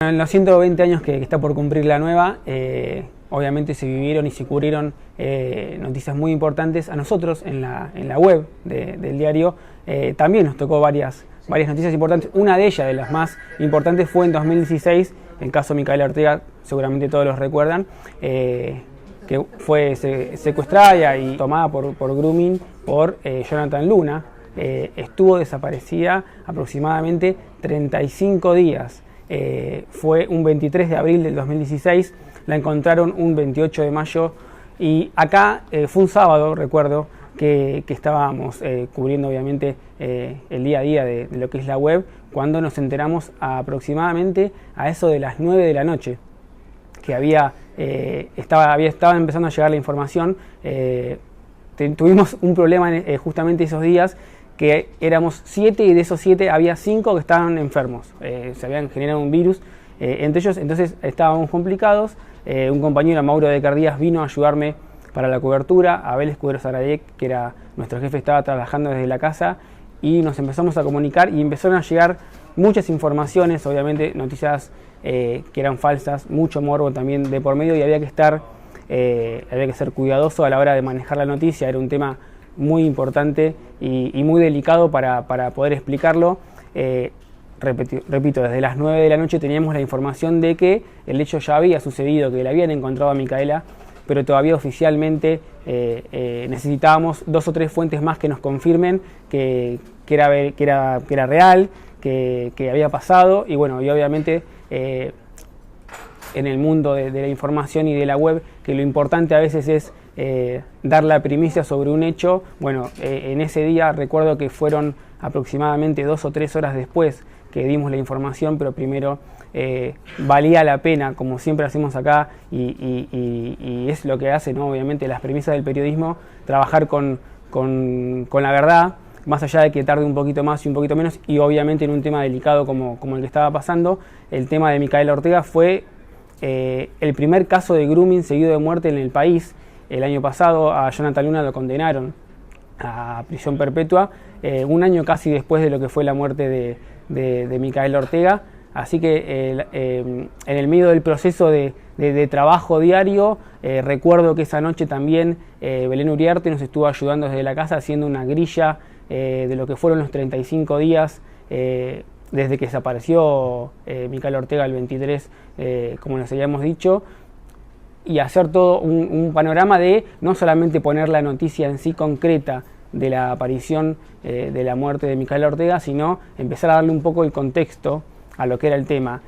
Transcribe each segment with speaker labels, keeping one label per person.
Speaker 1: En los 120 años que está por cumplir la nueva, obviamente se vivieron y se cubrieron noticias muy importantes. A nosotros en la web del diario también nos tocó varias noticias importantes. Una de ellas, de las más importantes, fue en 2016, el caso Micaela Ortega, seguramente todos los recuerdan, que fue secuestrada y tomada por grooming por Jonathan Luna. Estuvo desaparecida aproximadamente 35 días. Fue un 23 de abril del 2016, la encontraron un 28 de mayo y acá fue un sábado, recuerdo, que estábamos cubriendo obviamente el día a día de lo que es la web, cuando nos enteramos aproximadamente a eso de las 9 de la noche, que estaba empezando a llegar la información. Tuvimos un problema justamente esos días, que éramos 7 y de esos 7 había 5 que estaban enfermos, se habían generado un virus entre ellos, entonces estábamos complicados. Un compañero, Mauro de Cardías, vino a ayudarme para la cobertura. Abel Escudero Saradec, que era nuestro jefe, estaba trabajando desde la casa y nos empezamos a comunicar y empezaron a llegar muchas informaciones, obviamente noticias que eran falsas, mucho morbo también de por medio, y había que ser cuidadoso a la hora de manejar la noticia. Era un tema muy importante y muy delicado para poder explicarlo. Repito, desde las 9 de la noche teníamos la información de que el hecho ya había sucedido, que le habían encontrado a Micaela, pero todavía oficialmente necesitábamos 2 o 3 fuentes más que nos confirmen que era real, que había pasado. Y bueno, y obviamente en el mundo de la información y de la web, que lo importante a veces es dar la primicia sobre un hecho. Bueno, en ese día recuerdo que fueron aproximadamente 2 o 3 horas después que dimos la información, pero primero valía la pena, como siempre hacemos acá, y es lo que hace, ¿no? Obviamente las premisas del periodismo, trabajar con la verdad, más allá de que tarde un poquito más y un poquito menos, y obviamente en un tema delicado como el que estaba pasando. El tema de Micaela Ortega fue el primer caso de grooming seguido de muerte en el país. El año pasado a Jonathan Luna lo condenaron a prisión perpetua, un año casi después de lo que fue la muerte de Micaela Ortega. Así que en el medio del proceso de trabajo diario, recuerdo que esa noche también Belén Uriarte nos estuvo ayudando desde la casa, haciendo una grilla de lo que fueron los 35 días desde que desapareció Micaela Ortega el 23, como les habíamos dicho, y hacer todo un panorama de no solamente poner la noticia en sí concreta de la aparición de la muerte de Micaela Ortega, sino empezar a darle un poco el contexto a lo que era el tema.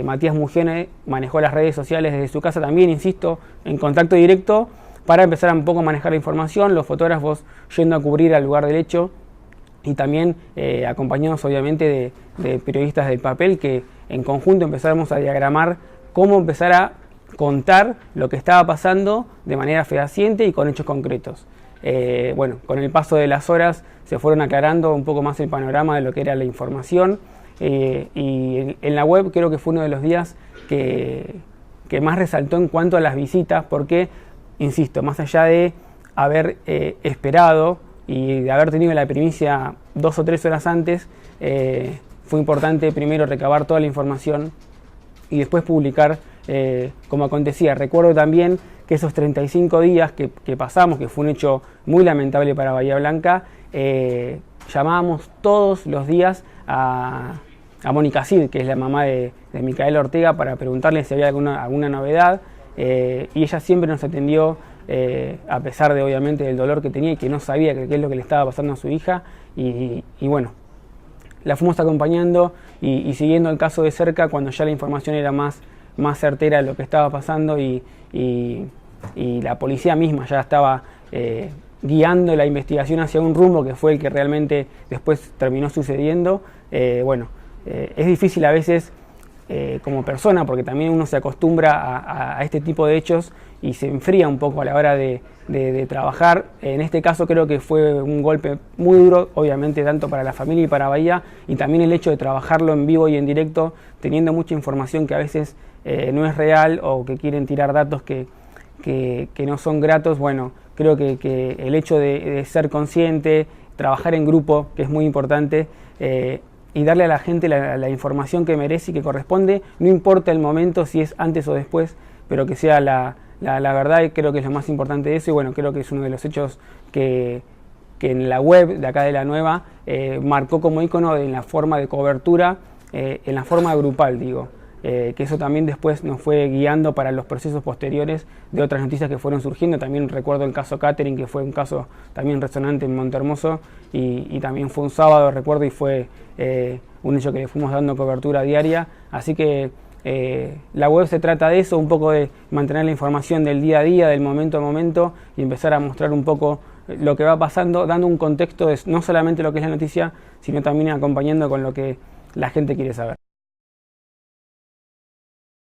Speaker 1: Matías Mugione manejó las redes sociales desde su casa también, insisto, en contacto directo, para empezar a un poco manejar la información, los fotógrafos yendo a cubrir al lugar del hecho, y también acompañados obviamente de periodistas del papel, que en conjunto empezamos a diagramar cómo empezar a contar lo que estaba pasando de manera fehaciente y con hechos concretos. Bueno, con el paso de las horas se fueron aclarando un poco más el panorama de lo que era la información, y en la web creo que fue uno de los días que más resaltó en cuanto a las visitas, porque, insisto, más allá de haber esperado y de haber tenido la primicia 2 o 3 horas antes, fue importante primero recabar toda la información y después publicar como acontecía. Recuerdo también que esos 35 días que pasamos, que fue un hecho muy lamentable para Bahía Blanca, llamábamos todos los días a Mónica Cid, que es la mamá de Micaela Ortega, para preguntarle si había alguna novedad, y ella siempre nos atendió, a pesar de obviamente del dolor que tenía y que no sabía qué es lo que le estaba pasando a su hija, y bueno, la fuimos acompañando y siguiendo el caso de cerca cuando ya la información era más certera de lo que estaba pasando, y la policía misma ya estaba guiando la investigación hacia un rumbo que fue el que realmente después terminó sucediendo. Bueno, es difícil a veces como persona, porque también uno se acostumbra a este tipo de hechos y se enfría un poco a la hora de trabajar. En este caso creo que fue un golpe muy duro, obviamente, tanto para la familia y para Bahía, y también el hecho de trabajarlo en vivo y en directo, teniendo mucha información que a veces no es real, o que quieren tirar datos que no son gratos. Bueno, creo que el hecho de ser consciente, trabajar en grupo, que es muy importante, y darle a la gente la información que merece y que corresponde, no importa el momento, si es antes o después, pero que sea la verdad, y creo que es lo más importante de eso. Y bueno, creo que es uno de los hechos que en la web de acá de La Nueva marcó como icono en la forma de cobertura, en la forma grupal, digo. Que eso también después nos fue guiando para los procesos posteriores de otras noticias que fueron surgiendo. También recuerdo el caso Catering, que fue un caso también resonante en Montehermoso, y también fue un sábado, recuerdo, y fue un hecho que le fuimos dando cobertura diaria. Así que la web se trata de eso, un poco de mantener la información del día a día, del momento a momento, y empezar a mostrar un poco lo que va pasando, dando un contexto de no solamente lo que es la noticia, sino también acompañando con lo que la gente quiere saber.